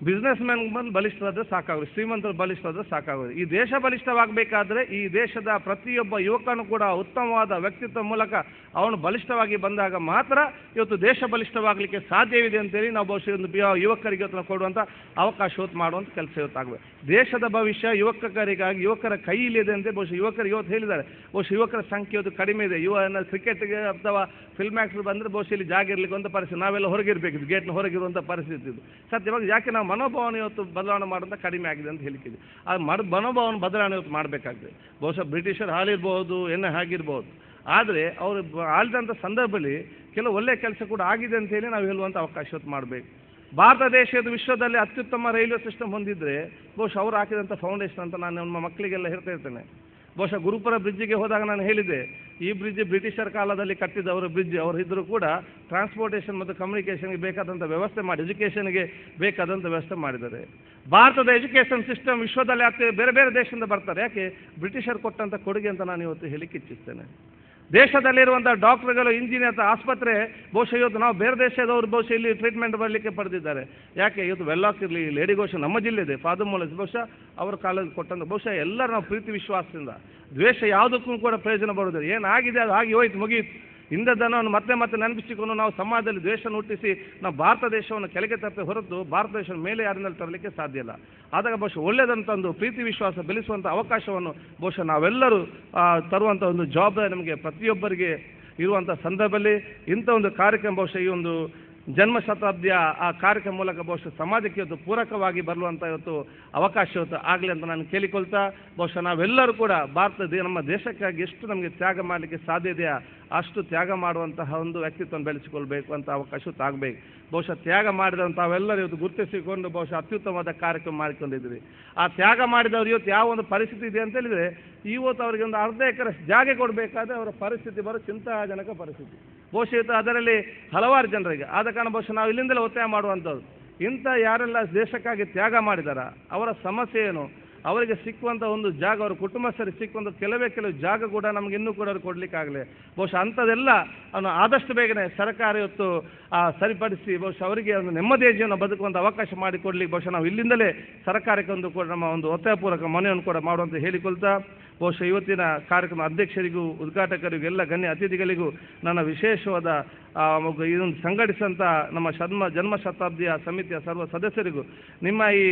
ಬಿಸ್ನೆಸ್ ಮ್ಯಾನ್ ಬಂದು ಬಲಿಷ್ಠರಾದರೆ ಸಾಕಾಗೋದು, ಶ್ರೀಮಂತರು ಬಲಿಷ್ಠರಾದರೆ ಸಾಕಾಗೋದು. ಈ ದೇಶ ಬಲಿಷ್ಠವಾಗಬೇಕಾದ್ರೆ ಈ ದೇಶದ ಪ್ರತಿಯೊಬ್ಬ ಯುವಕನು ಕೂಡ ಉತ್ತಮವಾದ ವ್ಯಕ್ತಿತ್ವ ಮೂಲಕ ಅವನು ಬಲಿಷ್ಠವಾಗಿ ಬಂದಾಗ ಮಾತ್ರ ಇವತ್ತು ದೇಶ ಬಲಿಷ್ಠವಾಗಲಿಕ್ಕೆ ಸಾಧ್ಯವಿದೆ ಅಂತೇಳಿ ನಾವು ಬಹುಶಃ ಒಂದು ಯುವಕರಿಗೆ ಇವತ್ತು ನಾವು ಕೊಡುವಂಥ ಅವಕಾಶ ಇವತ್ತು ಮಾಡುವಂಥ ಕೆಲಸ ಇವತ್ತಾಗಬೇಕು. ದೇಶದ ಭವಿಷ್ಯ ಯುವಕರಿಗಾಗಿ ಯುವಕರ ಕೈಯಲ್ಲಿದೆ ಅಂತ ಬಹುಶಃ ಯುವಕರಿಗೆ ಇವತ್ತು ಹೇಳಿದ್ದಾರೆ. ಬಹುಶಃ ಯುವಕರ ಸಂಖ್ಯೆ ಇವತ್ತು ಕಡಿಮೆ ಇದೆ. ಕ್ರಿಕೆಟ್ಗೆ ಅಥವಾ ಫಿಲ್ಮ್ ಆ್ಯಕ್ಟರ್ ಬಂದರೆ ಬಹುಶಃ ಇಲ್ಲಿ ಜಾಗ ಇರಲಿಕ್ಕೆ ಒಂದು ಪರಿಸ್ಥಿತಿ, ನಾವೆಲ್ಲ ಹೊರಗಿರಬೇಕಿದ್ದು, ಗೇಟ್ನ ಹೊರಗಿರುವಂಥ ಪರಿಸ್ಥಿತಿ ಇದು. ಸತ್ಯವಾಗಿ ಯಾಕೆ ನಾವು ಮನೋಭಾವನೆ ಇವತ್ತು ಬದಲಾವಣೆ ಮಾಡೋಂಥ ಕಡಿಮೆ ಆಗಿದೆ ಅಂತ ಹೇಳಿಕ್ಕಿದೆ. ಆ ಮನೋಭಾವನೆ ಬದಲಾವಣೆ ಇವತ್ತು ಮಾಡಬೇಕಾಗಿದೆ. ಬಹುಶಃ ಬ್ರಿಟಿಷರು ಹಾಲಿರ್ಬೋದು, ಎಣ್ಣೆ ಆಗಿರ್ಬೋದು, ಆದರೆ ಅವರು ಆಳಿದಂಥ ಸಂದರ್ಭದಲ್ಲಿ ಕೆಲವು ಒಳ್ಳೆಯ ಕೆಲಸ ಕೂಡ ಆಗಿದೆ ಅಂತೇಳಿ ನಾವು ಹೇಳುವಂಥ ಅವಕಾಶ ಇವತ್ತು ಮಾಡಬೇಕು. ಭಾರತ ದೇಶದ ವಿಶ್ವದಲ್ಲಿ ಅತ್ಯುತ್ತಮ ರೈಲ್ವೆ ಸಿಸ್ಟಮ್ ಹೊಂದಿದ್ರೆ ಬಹುಶಃ ಅವರು ಹಾಕಿದಂಥ ಫೌಂಡೇಶನ್ ಅಂತ ನಾನು ನಮ್ಮ ಮಕ್ಕಳಿಗೆಲ್ಲ ಹೇಳ್ತಾ ಇರ್ತೇನೆ. ಬಹುಶಃ ಗುರುಪುರ ಬ್ರಿಡ್ಜಿಗೆ ಹೋದಾಗ ನಾನು ಹೇಳಿದೆ, ಈ ಬ್ರಿಡ್ಜ್ ಬ್ರಿಟಿಷರ ಕಾಲದಲ್ಲಿ ಕಟ್ಟಿದವರ ಬ್ರಿಡ್ಜ್. ಅವರು ಇದ್ದರೂ ಕೂಡ ಟ್ರಾನ್ಸ್ಪೋರ್ಟೇಷನ್ ಮತ್ತು ಕಮ್ಯುನಿಕೇಷನ್ಗೆ ಬೇಕಾದಂಥ ವ್ಯವಸ್ಥೆ ಮಾಡಿ, ಎಜುಕೇಷನ್ಗೆ ಬೇಕಾದಂಥ ವ್ಯವಸ್ಥೆ ಮಾಡಿದ್ದಾರೆ. ಭಾರತದ ಎಜುಕೇಷನ್ ಸಿಸ್ಟಮ್ ವಿಶ್ವದಲ್ಲಿ ಬೇರೆ ಬೇರೆ ದೇಶದಿಂದ ಬರ್ತಾರೆ. ಯಾಕೆ? ಬ್ರಿಟಿಷರು ಕೊಟ್ಟಂಥ ಕೊಡುಗೆ ಅಂತ ನಾನು ಇವತ್ತು ಹೇಳಿಕ್ಕೆ ಇಚ್ಛಿಸ್ತೇನೆ. ದೇಶದಲ್ಲಿರುವಂಥ ಡಾಕ್ಟರ್ಗಳು, ಇಂಜಿನಿಯರ್, ಆಸ್ಪತ್ರೆ ಬಹುಶಃ ಇವತ್ತು ನಾವು ಬೇರೆ ದೇಶದವರು ಬಹುಶಃ ಇಲ್ಲಿ ಟ್ರೀಟ್ಮೆಂಟ್ ಬರಲಿಕ್ಕೆ ಪಡೆದಿದ್ದಾರೆ. ಯಾಕೆ? ಇವತ್ತು ವೆಲ್ಲಾಕ್ ಇರಲಿ, ಲೇಡಿ ಘೋಷ ನಮ್ಮ ಜಿಲ್ಲೆ ಇದೆ, ಫಾದಮೂಲ ಬಹುಶಃ ಅವರ ಕಾಲದಲ್ಲಿ ಕೊಟ್ಟಂಥ ಬಹುಶಃ ಎಲ್ಲರೂ ನಾವು ಪ್ರೀತಿ ವಿಶ್ವಾಸದಿಂದ, ದ್ವೇಷ ಯಾವುದಕ್ಕೂ ಕೂಡ ಪ್ರಯೋಜನ ಬರೋದಿಲ್ಲ. ಏನಾಗಿದೆ ಅದು ಆಗಿ ಹೋಯ್ತು, ಮುಗಿಯಿತು. ಇಂಥದ್ದನ್ನು ಮತ್ತೆ ಮತ್ತೆ ನೆನಪಿಸಿಕೊಂಡು ನಾವು ಸಮಾಜದಲ್ಲಿ ದ್ವೇಷ ಹುಟ್ಟಿಸಿ ನಾವು ಭಾರತ ದೇಶವನ್ನು ಕೆಳಗೆ ತಪ್ಪಿ ಹೊರತು ಭಾರತ ದೇಶದ ಮೇಲೆ ಯಾರಿಂದಲೂ ತರಲಿಕ್ಕೆ ಸಾಧ್ಯ ಇಲ್ಲ. ಆದಾಗ ಬಹುಶಃ ಒಳ್ಳೆಯದಂಥ ಒಂದು ಪ್ರೀತಿ ವಿಶ್ವಾಸ ಬೆಳೆಸುವಂಥ ಅವಕಾಶವನ್ನು ಬಹುಶಃ ನಾವೆಲ್ಲರೂ ತರುವಂಥ ಒಂದು ಜವಾಬ್ದಾರಿ ನಮಗೆ ಪ್ರತಿಯೊಬ್ಬರಿಗೆ ಇರುವಂಥ ಸಂದರ್ಭದಲ್ಲಿ ಇಂಥ ಒಂದು ಕಾರ್ಯಕ್ರಮ ಬಹುಶಃ ಈ ಒಂದು ಜನ್ಮ ಶತಾಬ್ದಿಯ ಆ ಕಾರ್ಯಕ್ರಮ ಮೂಲಕ ಬಹುಶಃ ಸಮಾಜಕ್ಕೆ ಇವತ್ತು ಪೂರಕವಾಗಿ ಬರುವಂಥ ಇವತ್ತು ಅವಕಾಶ ಇವತ್ತು ಆಗಲಿ ಅಂತ ನಾನು ಕೇಳಿಕೊಳ್ತಾ, ಬಹುಶಃ ನಾವೆಲ್ಲರೂ ಕೂಡ ನಮ್ಮ ದೇಶಕ್ಕಾಗಿ ಎಷ್ಟು ನಮಗೆ ತ್ಯಾಗ ಮಾಡಲಿಕ್ಕೆ ಸಾಧ್ಯ ಇದೆಯಾ ಅಷ್ಟು ತ್ಯಾಗ ಮಾಡುವಂತಹ ಒಂದು ವ್ಯಕ್ತಿತ್ವವನ್ನು ಬೆಳೆಸಿಕೊಳ್ಬೇಕು ಅಂತ ಅವಕಾಶ ಆಗಬೇಕು. ಬಹುಶಃ ತ್ಯಾಗ ಮಾಡಿದಂಥ ತಾವೆಲ್ಲರೂ ಇವತ್ತು ಗುರುತಿಸಿಕೊಂಡು ಬಹುಶಃ ಅತ್ಯುತ್ತಮವಾದ ಕಾರ್ಯಕ್ರಮ ಮಾಡಿಕೊಂಡಿದ್ದೀವಿ. ಆ ತ್ಯಾಗ ಮಾಡಿದವರು ಇವತ್ತು ಯಾವ ಒಂದು ಪರಿಸ್ಥಿತಿ ಇದೆ ಅಂತ ಹೇಳಿದರೆ, ಇವತ್ತು ಅವರಿಗೆ ಒಂದು ಅರ್ಧ ಎಕರೆ ಜಾಗ ಕೊಡಬೇಕಾದ್ರೆ ಅವರ ಪರಿಸ್ಥಿತಿ ಬರೋ ಚಿಂತಾಜನಕ ಪರಿಸ್ಥಿತಿ. ಬಹುಶಃ ಇವತ್ತು ಅದರಲ್ಲಿ ಹಲವಾರು ಜನರಿಗೆ ಆದ ಕಾರಣ ಬಹುಶಃ ನಾವು ಇಲ್ಲಿಂದಲೇ ಒತ್ತಾಯ ಮಾಡುವಂಥದ್ದು, ಇಂಥ ಯಾರೆಲ್ಲ ದೇಶಕ್ಕಾಗಿ ತ್ಯಾಗ ಮಾಡಿದಾರ ಅವರ ಸಮಸ್ಯೆ ಏನು, ಅವರಿಗೆ ಸಿಕ್ಕುವಂಥ ಒಂದು ಜಾಗ, ಅವರ ಕುಟುಂಬಸ್ಥರಿಗೆ ಸಿಕ್ಕುವಂಥ ಕೆಲವು ಜಾಗ ಕೂಡ ನಮ್ಗೆ ಇನ್ನೂ ಕೂಡ ಅವ್ರು ಕೊಡಲಿಕ್ಕಾಗಲಿ. ಬಹುಶಃ ಅಂಥದ್ದೆಲ್ಲ ಅವನು ಆದಷ್ಟು ಬೇಗನೆ ಸರ್ಕಾರ ಇವತ್ತು ಸರಿಪಡಿಸಿ ಬಹುಶಃ ಅವರಿಗೆ ಒಂದು ನೆಮ್ಮದಿಯ ಜೀವನ ಬದುಕುವಂಥ ಅವಕಾಶ ಮಾಡಿಕೊಡ್ಲಿಕ್ಕೆ ಬಹುಶಃ ನಾವು ಇಲ್ಲಿಂದಲೇ ಸರ್ಕಾರಕ್ಕೆ ಒಂದು ಕೂಡ ನಮ್ಮ ಒಂದು ಒತ್ತಾಯಪೂರ್ವಕ ಮನವಿಯನ್ನು ಕೂಡ ಮಾಡುವಂತ ಹೇಳಿಕೊಳ್ತಾ, ಬಹುಶಃ ಇವತ್ತಿನ ಕಾರ್ಯಕ್ರಮ ಅಧ್ಯಕ್ಷರಿಗೂ ಉದ್ಘಾಟಕರಿಗೂ ಎಲ್ಲ ಗಣ್ಯ ಅತಿಥಿಗಳಿಗೂ ನನ್ನ ವಿಶೇಷವಾದ ಇದನ್ನು ಸಂಘಟಿಸಿದಂಥ ನಮ್ಮ ಜನ್ಮ ಶತಾಬ್ದಿಯ ಸಮಿತಿಯ ಸರ್ವ ಸದಸ್ಯರಿಗೂ ನಿಮ್ಮ ಈ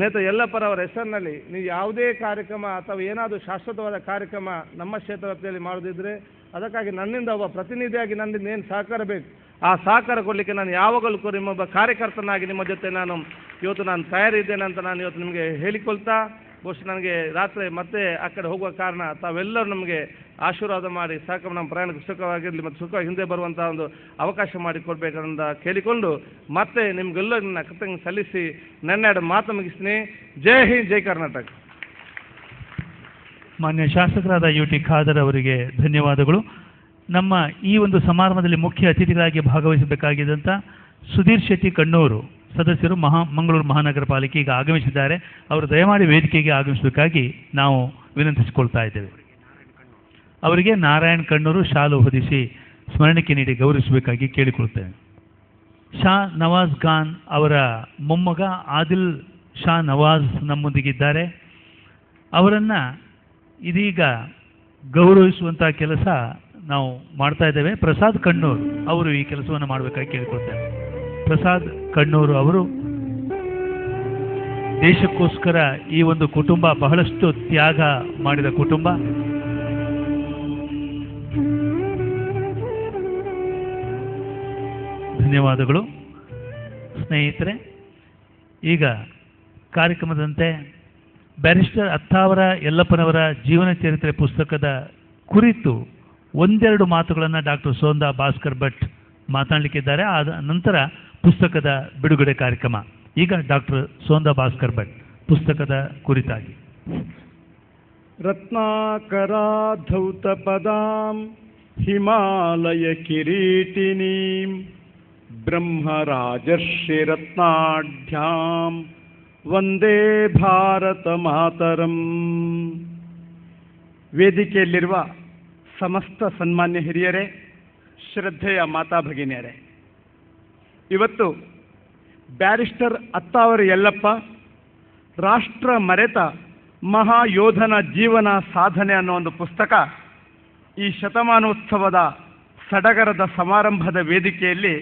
ನೇತ ಯಲ್ಲಪ್ಪರ ಅವರ ಹೆಸರಿನಲ್ಲಿ ನೀವು ಯಾವುದೇ ಕಾರ್ಯಕ್ರಮ ಅಥವಾ ಏನಾದರೂ ಶಾಶ್ವತವಾದ ಕಾರ್ಯಕ್ರಮ ನಮ್ಮ ಕ್ಷೇತ್ರ ವ್ಯಾಪ್ತಿಯಲ್ಲಿ ಮಾಡೋದಿದ್ರೆ ಅದಕ್ಕಾಗಿ ನನ್ನಿಂದ ಒಬ್ಬ ಪ್ರತಿನಿಧಿಯಾಗಿ ನನ್ನಿಂದ ಏನು ಸಹಕಾರ ಬೇಕು ಆ ಸಹಕಾರ ಕೊಡಲಿಕ್ಕೆ ನಾನು ಯಾವಾಗಲೂ ಕೂಡ ನಿಮ್ಮೊಬ್ಬ ಕಾರ್ಯಕರ್ತನಾಗಿ ನಿಮ್ಮ ಜೊತೆ ಇವತ್ತು ನಾನು ತಯಾರಿದ್ದೇನೆ ಅಂತ ನಾನು ಇವತ್ತು ನಿಮಗೆ ಹೇಳಿಕೊಳ್ತಾ, ಬಹುಶಃ ನನಗೆ ರಾತ್ರಿ ಮತ್ತೆ ಆ ಕಡೆ ಹೋಗುವ ಕಾರಣ ತಾವೆಲ್ಲರೂ ನಮಗೆ ಆಶೀರ್ವಾದ ಮಾಡಿ ಸಹಕಾರ ನಮ್ಮ ಪ್ರಯಾಣಕ್ಕೆ ಸುಖವಾಗಿರಲಿ ಮತ್ತು ಸುಖವಾಗಿ ಹಿಂದೆ ಬರುವಂಥ ಒಂದು ಅವಕಾಶ ಮಾಡಿಕೊಡ್ಬೇಕಂತ ಕೇಳಿಕೊಂಡು ಮತ್ತೆ ನಿಮಗೆಲ್ಲರೂ ನನ್ನ ಕೃತಜ್ಞತೆ ಸಲ್ಲಿಸಿ ನನ್ನೆರಡು ಮಾತು ಮುಗಿಸ್ತೀನಿ. ಜೈ ಹಿಂದ್, ಜೈ ಕರ್ನಾಟಕ. ಮಾನ್ಯ ಶಾಸಕರಾದ ಯು ಟಿ ಖಾದರ್ ಅವರಿಗೆ ಧನ್ಯವಾದಗಳು. ನಮ್ಮ ಈ ಒಂದು ಸಮಾರಂಭದಲ್ಲಿ ಮುಖ್ಯ ಅತಿಥಿಗಳಾಗಿ ಭಾಗವಹಿಸಬೇಕಾಗಿದ್ದಂಥ ಸುಧೀರ್ ಶೆಟ್ಟಿ ಕಣ್ಣೂರು ಸದಸ್ಯರು ಮಂಗಳೂರು ಮಹಾನಗರ ಪಾಲಿಕೆ ಈಗ ಆಗಮಿಸಿದ್ದಾರೆ. ಅವರು ದಯಮಾಡಿ ವೇದಿಕೆಗೆ ಆಗಮಿಸಬೇಕಾಗಿ ನಾವು ವಿನಂತಿಸಿಕೊಳ್ತಾ ಇದ್ದೇವೆ. ಅವರಿಗೆ ನಾರಾಯಣ್ ಕಣ್ಣೂರು ಶಾಲು ಹೊದಿಸಿ ಸ್ಮರಣಿಕೆ ನೀಡಿ ಗೌರವಿಸಬೇಕಾಗಿ ಕೇಳಿಕೊಳ್ತೇವೆ. ಶಾ ನವಾಜ್ ಖಾನ್ ಅವರ ಮೊಮ್ಮಗ ಆದಿಲ್ ಶಾ ನವಾಜ್ ನಮ್ಮೊಂದಿಗಿದ್ದಾರೆ. ಅವರನ್ನು ಇದೀಗ ಗೌರವಿಸುವಂಥ ಕೆಲಸ ನಾವು ಮಾಡ್ತಾ ಇದ್ದೇವೆ. ಪ್ರಸಾದ್ ಕಣ್ಣೂರು ಅವರು ಈ ಕೆಲಸವನ್ನು ಮಾಡಬೇಕಾಗಿ ಕೇಳಿಕೊಳ್ತೇವೆ. ಪ್ರಸಾದ್ ಕಣ್ಣೂರು ಅವರು ದೇಶಕ್ಕೋಸ್ಕರ ಈ ಒಂದು ಕುಟುಂಬ ಬಹಳಷ್ಟು ತ್ಯಾಗ ಮಾಡಿದ ಕುಟುಂಬ. ಧನ್ಯವಾದಗಳು ಸ್ನೇಹಿತರೆ. ಈಗ ಕಾರ್ಯಕ್ರಮದಂತೆ ಬ್ಯಾರಿಸ್ಟರ್ ಅತ್ತಾವರ ಯಲ್ಲಪ್ಪನವರ ಜೀವನ ಚರಿತ್ರೆ ಪುಸ್ತಕದ ಕುರಿತು ಒಂದೆರಡು ಮಾತುಗಳನ್ನು ಡಾಕ್ಟರ್ ಸೋಂದಾ ಭಾಸ್ಕರ್ ಭಟ್ ಮಾತನಾಡಲಿಕ್ಕಿದ್ದಾರೆ. ಆದ ನಂತರ ಪುಸ್ತಕದ ಬಿಡುಗಡೆ ಕಾರ್ಯಕ್ರಮ. ಈಗ ಡಾಕ್ಟರ್ ಸೋಂದಾ ಭಾಸ್ಕರ್ ಭಟ್ ಪುಸ್ತಕದ ಕುರಿತಾಗಿ. ರತ್ನಾಕರಾಧೌತ ಪದಾಂ ಹಿಮಾಲಯ ಕಿರೀಟಿನೀಂ ಬ್ರಹ್ಮರಾಜರ್ಷಿ ರತ್ನಾಢ್ಯಾಂ ವಂದೇ ಭಾರತ ಮಾತರಂ. ವೇದಿಕೆಯಲ್ಲಿರುವ ಸಮಸ್ತ ಸನ್ಮಾನ್ಯ ಹಿರಿಯರೇ, ಶ್ರದ್ಧೆಯ ಮಾತಾ ಭಗಿನಿಯರೇ, ಇವತ್ತು ಬ್ಯಾರಿಸ್ಟರ್ ಅತ್ತಾವರ ಯಲ್ಲಪ್ಪ ರಾಷ್ಟ್ರ ಮರೆತ ಮಹಾಯೋಧನ ಜೀವನ ಸಾಧನೆ ಅನ್ನೋ ಒಂದು ಪುಸ್ತಕ ಈ ಶತಮಾನೋತ್ಸವದ ಸಡಗರದ ಸಮಾರಂಭದ ವೇದಿಕೆಯಲ್ಲಿ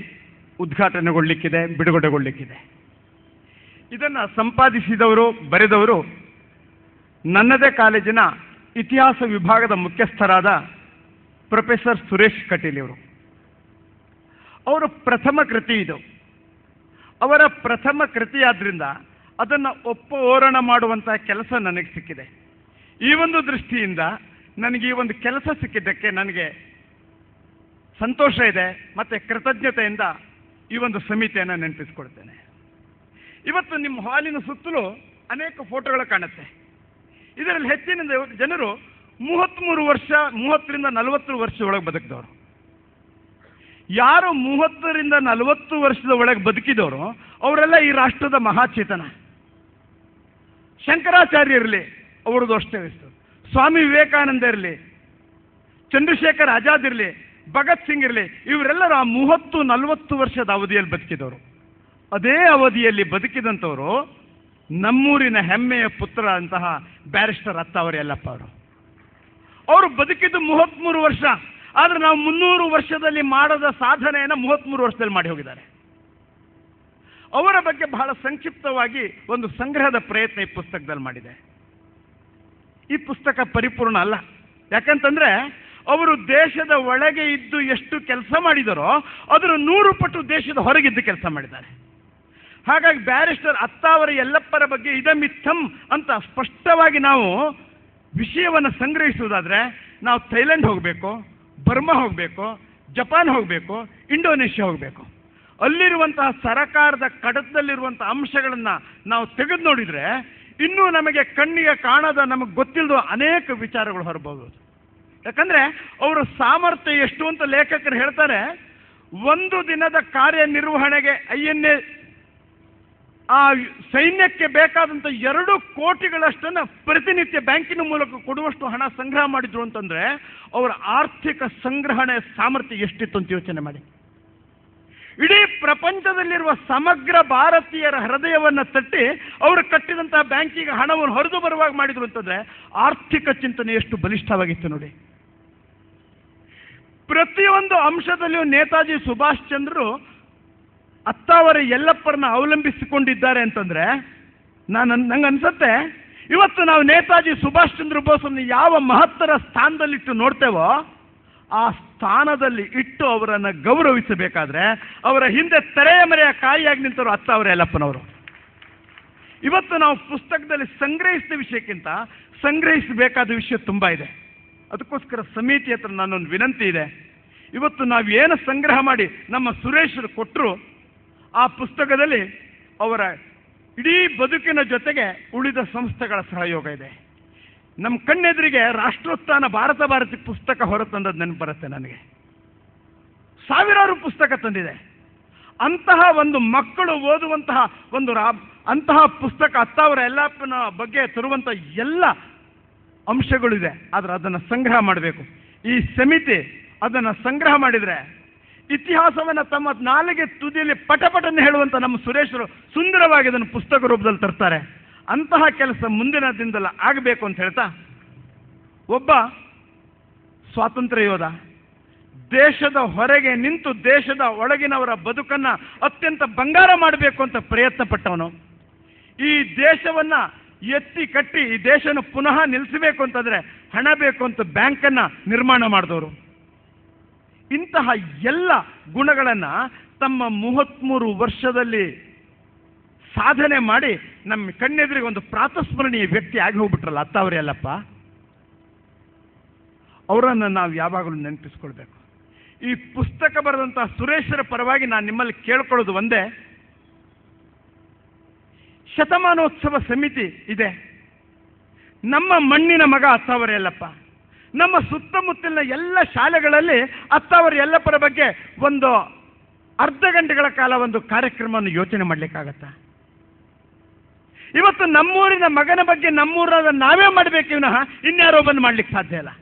ಉದ್ಘಾಟನೆಗೊಳ್ಳಿಕ್ಕಿದೆ, ಬಿಡುಗಡೆಗೊಳ್ಳಿಕ್ಕಿದೆ. ಇದನ್ನು ಸಂಪಾದಿಸಿದವರು, ಬರೆದವರು ನನ್ನದೇ ಕಾಲೇಜಿನ ಇತಿಹಾಸ ವಿಭಾಗದ ಮುಖ್ಯಸ್ಥರಾದ ಪ್ರೊಫೆಸರ್ ಸುರೇಶ್ ಕಟೀಲ್ ಅವರು. ಅವರ ಪ್ರಥಮ ಕೃತಿ ಇದು. ಅವರ ಪ್ರಥಮ ಕೃತಿಯಾದ್ರಿಂದ ಅದನ್ನು ಓರಣ ಮಾಡುವಂತಹ ಕೆಲಸ ನನಗೆ ಸಿಕ್ಕಿದೆ. ಈ ಒಂದು ದೃಷ್ಟಿಯಿಂದ ನನಗೆ ಈ ಒಂದು ಕೆಲಸ ಸಿಕ್ಕಿದ್ದಕ್ಕೆ ನನಗೆ ಸಂತೋಷ ಇದೆ ಮತ್ತು ಕೃತಜ್ಞತೆಯಿಂದ ಈ ಒಂದು ಸಮಿತಿಯನ್ನು ನೆನಪಿಸ್ಕೊಳ್ತೇನೆ. ಇವತ್ತು ನಿಮ್ಮ ಹಾಲಿನ ಸುತ್ತಲೂ ಅನೇಕ ಫೋಟೋಗಳು ಕಾಣುತ್ತೆ. ಇದರಲ್ಲಿ ಹೆಚ್ಚಿನ ಜನರು 33 ವರ್ಷ, 30ರಿಂದ 40 ವರ್ಷ ಒಳಗೆ ಬದುಕಿದವರು. ಯಾರು 30ರಿಂದ 40 ವರ್ಷದ ಒಳಗೆ ಬದುಕಿದವರು ಅವರೆಲ್ಲ ಈ ರಾಷ್ಟ್ರದ ಮಹಾಚೇತನ. ಶಂಕರಾಚಾರ್ಯ ಇರಲಿ, ಅವರದ್ದು ಅಷ್ಟೇ ವಯಸ್ಸು. ಸ್ವಾಮಿ ವಿವೇಕಾನಂದ ಇರಲಿ, ಚಂದ್ರಶೇಖರ್ ಆಜಾದ್ ಇರಲಿ, ಭಗತ್ ಸಿಂಗ್ ಇರಲಿ, ಇವರೆಲ್ಲರೂ ಆ 30-40 ವರ್ಷದ ಅವಧಿಯಲ್ಲಿ ಬದುಕಿದವರು. ಅದೇ ಅವಧಿಯಲ್ಲಿ ಬದುಕಿದಂಥವರು ನಮ್ಮೂರಿನ ಹೆಮ್ಮೆಯ ಪುತ್ರ ಅಂತಹ ಬ್ಯಾರಿಸ್ಟರ್ ಅತ್ತಾವರ ಯಲ್ಲಪ್ಪ ಅವರು ಬದುಕಿದ್ದು 33 ವರ್ಷ. ಆದರೆ ನಾವು 300 ವರ್ಷದಲ್ಲಿ ಮಾಡದ ಸಾಧನೆಯನ್ನು 33 ವರ್ಷದಲ್ಲಿ ಮಾಡಿ ಹೋಗಿದ್ದಾರೆ. ಅವರ ಬಗ್ಗೆ ಬಹಳ ಸಂಕ್ಷಿಪ್ತವಾಗಿ ಒಂದು ಸಂಗ್ರಹದ ಪ್ರಯತ್ನ ಈ ಪುಸ್ತಕದಲ್ಲಿ ಮಾಡಿದೆ. ಈ ಪುಸ್ತಕ ಪರಿಪೂರ್ಣ ಅಲ್ಲ. ಯಾಕಂತಂದ್ರೆ ಅವರು ದೇಶದ ಒಳಗೆ ಇದ್ದು ಎಷ್ಟು ಕೆಲಸ ಮಾಡಿದರೋ ಅದರ 100 ಪಟ್ಟು ದೇಶದ ಹೊರಗಿದ್ದು ಕೆಲಸ ಮಾಡಿದ್ದಾರೆ. ಹಾಗಾಗಿ ಬ್ಯಾರಿಸ್ಟರ್ ಅತ್ತಾವರ ಯಲ್ಲಪ್ಪರ ಬಗ್ಗೆ ಇದಮಿತ್ತಂ ಅಂತ ಸ್ಪಷ್ಟವಾಗಿ ನಾವು ವಿಷಯವನ್ನು ಸಂಗ್ರಹಿಸುವುದಾದರೆ ನಾವು ಥೈಲ್ಯಾಂಡ್ ಹೋಗಬೇಕು, ಬರ್ಮಾ ಹೋಗಬೇಕು, ಜಪಾನ್ ಹೋಗಬೇಕು, ಇಂಡೋನೇಷ್ಯಾ ಹೋಗಬೇಕು. ಅಲ್ಲಿರುವಂತಹ ಸರಕಾರದ ಕಡತದಲ್ಲಿರುವಂಥ ಅಂಶಗಳನ್ನು ನಾವು ತೆಗೆದು ನೋಡಿದರೆ ಇನ್ನೂ ನಮಗೆ ಕಣ್ಣಿಗೆ ಕಾಣದ, ನಮಗೆ ಗೊತ್ತಿಲ್ಲದ ಅನೇಕ ವಿಚಾರಗಳು ಹೊರಬಹುದು. ಯಾಕಂದರೆ ಅವರ ಸಾಮರ್ಥ್ಯ ಎಷ್ಟು ಅಂತ ಲೇಖಕರು ಹೇಳ್ತಾರೆ. ಒಂದು ದಿನದ ಕಾರ್ಯನಿರ್ವಹಣೆಗೆ ಆ ಸೈನ್ಯಕ್ಕೆ ಬೇಕಾದಂಥ 2 ಕೋಟಿಗಳಷ್ಟನ್ನು ಪ್ರತಿನಿತ್ಯ ಬ್ಯಾಂಕಿನ ಮೂಲಕ ಕೊಡುವಷ್ಟು ಹಣ ಸಂಗ್ರಹ ಮಾಡಿದ್ರು ಅಂತಂದರೆ ಅವರ ಆರ್ಥಿಕ ಸಂಗ್ರಹಣೆ ಸಾಮರ್ಥ್ಯ ಎಷ್ಟಿತ್ತು ಅಂತ ಯೋಚನೆ ಮಾಡಿ. ಇಡೀ ಪ್ರಪಂಚದಲ್ಲಿರುವ ಸಮಗ್ರ ಭಾರತೀಯರ ಹೃದಯವನ್ನು ತಟ್ಟಿ ಅವರು ಕಟ್ಟಿದಂತಹ ಬ್ಯಾಂಕಿಗೆ ಹಣವನ್ನು ಹೊರದು ಬರುವಾಗ ಮಾಡಿದ್ರು ಅಂತಂದರೆ ಆರ್ಥಿಕ ಚಿಂತನೆ ಎಷ್ಟು ಬಲಿಷ್ಠವಾಗಿತ್ತು ನೋಡಿ. ಪ್ರತಿಯೊಂದು ಅಂಶದಲ್ಲಿಯೂ ನೇತಾಜಿ ಸುಭಾಷ್ ಚಂದ್ರರು ಅತ್ತಾವರ ಯಲ್ಲಪ್ಪರನ್ನ ಅವಲಂಬಿಸಿಕೊಂಡಿದ್ದಾರೆ ಅಂತಂದರೆ ನಂಗೆ ಅನ್ಸುತ್ತೆ ಇವತ್ತು ನಾವು ನೇತಾಜಿ ಸುಭಾಷ್ ಚಂದ್ರ ಬೋಸನ್ನು ಯಾವ ಮಹತ್ತರ ಸ್ಥಾನದಲ್ಲಿಟ್ಟು ನೋಡ್ತೇವೋ ಆ ಸ್ಥಾನದಲ್ಲಿ ಇಟ್ಟು ಅವರನ್ನು ಗೌರವಿಸಬೇಕಾದ್ರೆ ಅವರ ಹಿಂದೆ ತೆರೆಯ ಮರೆಯ ಕಾಯಿಯಾಗಿ ನಿಂತವರು ಅತ್ತಾವರ ಯಲ್ಲಪ್ಪನವರು. ಇವತ್ತು ನಾವು ಪುಸ್ತಕದಲ್ಲಿ ಸಂಗ್ರಹಿಸಿದ ವಿಷಯಕ್ಕಿಂತ ಸಂಗ್ರಹಿಸಬೇಕಾದ ವಿಷಯ ತುಂಬ ಇದೆ. ಅದಕ್ಕೋಸ್ಕರ ಸಮಿತಿ ಹತ್ರ ನನ್ನೊಂದು ವಿನಂತಿ ಇದೆ. ಇವತ್ತು ನಾವು ಏನು ಸಂಗ್ರಹ ಮಾಡಿ ನಮ್ಮ ಸುರೇಶರು ಕೊಟ್ಟರು ಆ ಪುಸ್ತಕದಲ್ಲಿ ಅವರ ಇಡೀ ಬದುಕಿನ ಜೊತೆಗೆ ಉಳಿದ ಸಂಸ್ಥೆಗಳ ಸಹಯೋಗ ಇದೆ. ನಮ್ಮ ಕಣ್ಣೆದುರಿಗೆ ರಾಷ್ಟ್ರೋತ್ಥಾನ ಭಾರತಿ ಪುಸ್ತಕ ಹೊರತಂದದ್ದು ನೆನಪು ಬರುತ್ತೆ ನನಗೆ. ಸಾವಿರಾರು ಪುಸ್ತಕ ತಂದಿದೆ. ಅಂತಹ ಒಂದು ಮಕ್ಕಳು ಓದುವಂತಹ ಅಂತಹ ಪುಸ್ತಕ ಅತ್ತಾವರ ಯಲ್ಲಪ್ಪನ ಬಗ್ಗೆ ತರುವಂಥ ಎಲ್ಲ ಅಂಶಗಳಿದೆ. ಆದರೆ ಅದನ್ನು ಸಂಗ್ರಹ ಮಾಡಬೇಕು. ಈ ಸಮಿತಿ ಅದನ್ನು ಸಂಗ್ರಹ ಮಾಡಿದರೆ ಇತಿಹಾಸವನ್ನು ತಮ್ಮ ನಾಲಿಗೆ ತುದಿಯಲ್ಲಿ ಪಟಪಟನ್ನು ಹೇಳುವಂಥ ನಮ್ಮ ಸುರೇಶರು ಸುಂದರವಾಗಿ ಅದನ್ನು ಪುಸ್ತಕ ರೂಪದಲ್ಲಿ ತರ್ತಾರೆ. ಅಂತಹ ಕೆಲಸ ಮುಂದಿನ ದಿನದಲ್ಲಿ ಆಗಬೇಕು ಅಂತ ಹೇಳ್ತಾ, ಒಬ್ಬ ಸ್ವಾತಂತ್ರ್ಯ ಯೋಧ ದೇಶದ ಹೊರಗೆ ನಿಂತು ದೇಶದ ಒಳಗಿನವರ ಬದುಕನ್ನು ಅತ್ಯಂತ ಬಂಗಾರ ಮಾಡಬೇಕು ಅಂತ ಪ್ರಯತ್ನ ಪಟ್ಟವನು. ಈ ದೇಶವನ್ನು ಎತ್ತಿ ಕಟ್ಟಿ ಈ ದೇಶನ ಪುನಃ ನಿಲ್ಲಿಸಬೇಕು ಅಂತಂದರೆ ಹಣ ಬೇಕು ಅಂತ ಬ್ಯಾಂಕನ್ನು ನಿರ್ಮಾಣ ಮಾಡಿದವರು. ಇಂತಹ ಎಲ್ಲ ಗುಣಗಳನ್ನು ತಮ್ಮ 33 ವರ್ಷದಲ್ಲಿ ಸಾಧನೆ ಮಾಡಿ ನಮ್ಮ ಕಣ್ಣೆದುರಿಗೆ ಒಂದು ಪ್ರಾತಸ್ಮರಣೀಯ ವ್ಯಕ್ತಿ ಆಗಿ ಹೋಗ್ಬಿಟ್ರಲ್ಲ ಅತ್ತಾವರ ಯಲ್ಲಪ್ಪ. ಅವರನ್ನು ನಾವು ಯಾವಾಗಲೂ ನೆನಪಿಸ್ಕೊಳ್ಬೇಕು. ಈ ಪುಸ್ತಕ ಬರೆದಂಥ ಸುರೇಶರ ಪರವಾಗಿ ನಾನು ನಿಮ್ಮಲ್ಲಿ ಕೇಳ್ಕೊಳ್ಳೋದು ಒಂದೇ, ಶತಮಾನೋತ್ಸವ ಸಮಿತಿ ಇದೆ. ನಮ್ಮ ಮಣ್ಣಿನ ಮಗ ಅತ್ತಾವರ ಯಲ್ಲಪ್ಪ. ನಮ್ಮ ಸುತ್ತಮುತ್ತಲಿನ ಎಲ್ಲ ಶಾಲೆಗಳಲ್ಲಿ ಅತ್ತಾವರ ಯಲ್ಲಪ್ಪರ ಬಗ್ಗೆ ಒಂದು ಅರ್ಧ ಗಂಟೆಗಳ ಕಾಲ ಒಂದು ಕಾರ್ಯಕ್ರಮವನ್ನು ಯೋಚನೆ ಮಾಡಲಿಕ್ಕಾಗತ್ತಾ? ಇವತ್ತು ನಮ್ಮೂರಿನ ಮಗನ ಬಗ್ಗೆ ನಮ್ಮೂರಾದ ನಾವೇ ಮಾಡಬೇಕು, ವಿನಃ ಇನ್ಯಾರೋ ಬಂದು ಮಾಡಲಿಕ್ಕೆ ಸಾಧ್ಯ ಇಲ್ಲ.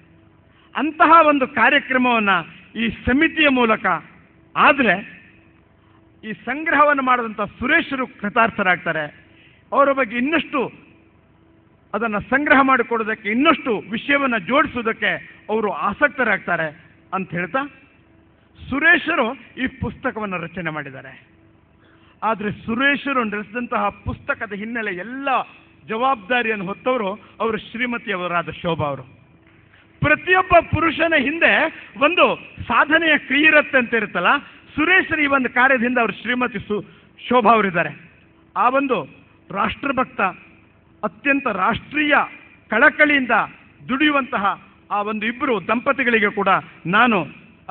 ಅಂತಹ ಒಂದು ಕಾರ್ಯಕ್ರಮವನ್ನು ಈ ಸಮಿತಿಯ ಮೂಲಕ ಆದರೆ ಈ ಸಂಗ್ರಹವನ್ನು ಮಾಡಿದಂಥ ಸುರೇಶರು ಕೃತಾರ್ಥರಾಗ್ತಾರೆ. ಅವರ ಬಗ್ಗೆ ಇನ್ನಷ್ಟು ಅದನ್ನು ಸಂಗ್ರಹ ಮಾಡಿಕೊಡೋದಕ್ಕೆ, ಇನ್ನಷ್ಟು ವಿಷಯವನ್ನು ಜೋಡಿಸೋದಕ್ಕೆ ಅವರು ಆಸಕ್ತರಾಗ್ತಾರೆ ಅಂತ ಹೇಳ್ತಾ ಸುರೇಶರು ಈ ಪುಸ್ತಕವನ್ನು ರಚನೆ ಮಾಡಿದ್ದಾರೆ. ಆದರೆ ಸುರೇಶರು ನಡೆಸಿದಂತಹ ಪುಸ್ತಕದ ಹಿನ್ನೆಲೆ ಎಲ್ಲ ಜವಾಬ್ದಾರಿಯನ್ನು ಹೊತ್ತವರು ಅವರು ಶ್ರೀಮತಿಯವರಾದ ಶೋಭಾ ಅವರು. ಪ್ರತಿಯೊಬ್ಬ ಪುರುಷನ ಹಿಂದೆ ಒಂದು ಸಾಧನೆಯ ಕ್ರಿಯೆ ಇರುತ್ತೆ ಅಂತ ಇರುತ್ತಲ್ಲ, ಸುರೇಶರು ಈ ಒಂದು ಕಾರ್ಯದಿಂದ ಅವರು ಶ್ರೀಮತಿ ಶೋಭಾ ಅವರಿದ್ದಾರೆ. ಆ ಒಂದು ರಾಷ್ಟ್ರಭಕ್ತ, ಅತ್ಯಂತ ರಾಷ್ಟ್ರೀಯ ಕಳಕಳಿಯಿಂದ ದುಡಿಯುವಂತಹ ಆ ಒಂದು ಇಬ್ಬರು ದಂಪತಿಗಳಿಗೆ ಕೂಡ ನಾನು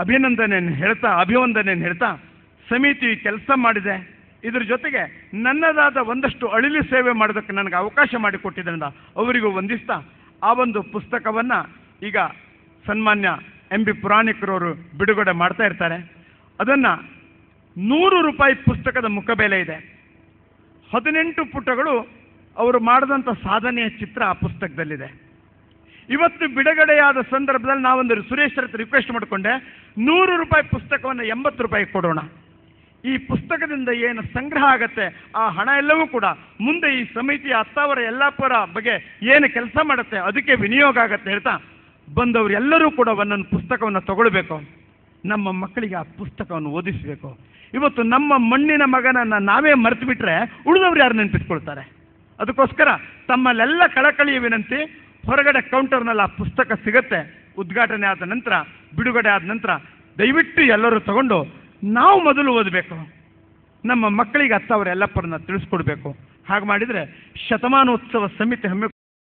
ಅಭಿವಂದನೆಯನ್ನು ಹೇಳ್ತಾ ಸಮಿತಿ ಕೆಲಸ ಮಾಡಿದೆ. ಇದರ ಜೊತೆಗೆ ನನ್ನದಾದ ಒಂದಷ್ಟು ಅಳಿಲು ಸೇವೆ ಮಾಡೋದಕ್ಕೆ ನನಗೆ ಅವಕಾಶ ಮಾಡಿಕೊಟ್ಟಿದ್ದರಿಂದ ಅವರಿಗೂ ವಂದಿಸ್ತಾ ಆ ಒಂದು ಪುಸ್ತಕವನ್ನು ಈಗ ಸನ್ಮಾನ್ಯ ಎಂ ಬಿ ಪುರಾಣಿಕರವರು ಬಿಡುಗಡೆ ಮಾಡ್ತಾ ಇರ್ತಾರೆ. ಅದನ್ನು 100 ರೂಪಾಯಿ ಪುಸ್ತಕದ ಮುಖಬೆಲೆ ಇದೆ. 18 ಪುಟಗಳು ಅವರು ಮಾಡಿದಂಥ ಸಾಧನೆಯ ಚಿತ್ರ ಆ ಪುಸ್ತಕದಲ್ಲಿದೆ. ಇವತ್ತು ಬಿಡುಗಡೆಯಾದ ಸಂದರ್ಭದಲ್ಲಿ ನಾವೊಂದು ಸುರೇಶ್ ಹತ್ರ ರಿಕ್ವೆಸ್ಟ್ ಮಾಡಿಕೊಂಡೆ, 100 ರೂಪಾಯಿ ಪುಸ್ತಕವನ್ನು 80 ರೂಪಾಯಿ ಕೊಡೋಣ. ಈ ಪುಸ್ತಕದಿಂದ ಏನು ಸಂಗ್ರಹ ಆಗತ್ತೆ ಆ ಹಣ ಎಲ್ಲವೂ ಕೂಡ ಮುಂದೆ ಈ ಸಮಿತಿಯ ಅತ್ತಾವರ ಯಲ್ಲಾಪುರ ಬಗ್ಗೆ ಏನು ಕೆಲಸ ಮಾಡುತ್ತೆ ಅದಕ್ಕೆ ವಿನಿಯೋಗ ಆಗತ್ತೆ ಹೇಳ್ತಾ ಬಂದವರು ಎಲ್ಲರೂ ಕೂಡ ಒಂದೊಂದು ಪುಸ್ತಕವನ್ನು ತಗೊಳ್ಬೇಕು. ನಮ್ಮ ಮಕ್ಕಳಿಗೆ ಆ ಪುಸ್ತಕವನ್ನು ಓದಿಸಬೇಕು. ಇವತ್ತು ನಮ್ಮ ಮಣ್ಣಿನ ಮಗನನ್ನು ನಾವೇ ಮರೆತು ಬಿಟ್ರೆ ಉಳಿದವ್ರು ಯಾರು ನೆನಪಿಟ್ಕೊಳ್ತಾರೆ? ಅದಕ್ಕೋಸ್ಕರ ತಮ್ಮಲ್ಲೆಲ್ಲ ಕಳಕಳಿಯ ವಿನಂತಿ, ಹೊರಗಡೆ ಕೌಂಟರ್ನಲ್ಲಿ ಆ ಪುಸ್ತಕ ಸಿಗತ್ತೆ. ಉದ್ಘಾಟನೆ ಆದ ನಂತರ, ಬಿಡುಗಡೆ ಆದ ನಂತರ ದಯವಿಟ್ಟು ಎಲ್ಲರೂ ತಗೊಂಡು ನಾವು ಮೊದಲು ಓದಬೇಕು. ನಮ್ಮ ಮಕ್ಕಳಿಗೆ ಅತ್ತವರ ಯಲ್ಲಪ್ಪರನ್ನ ತಿಳಿಸ್ಕೊಡ್ಬೇಕು. ಹಾಗೆ ಮಾಡಿದರೆ ಶತಮಾನೋತ್ಸವ ಸಮಿತಿ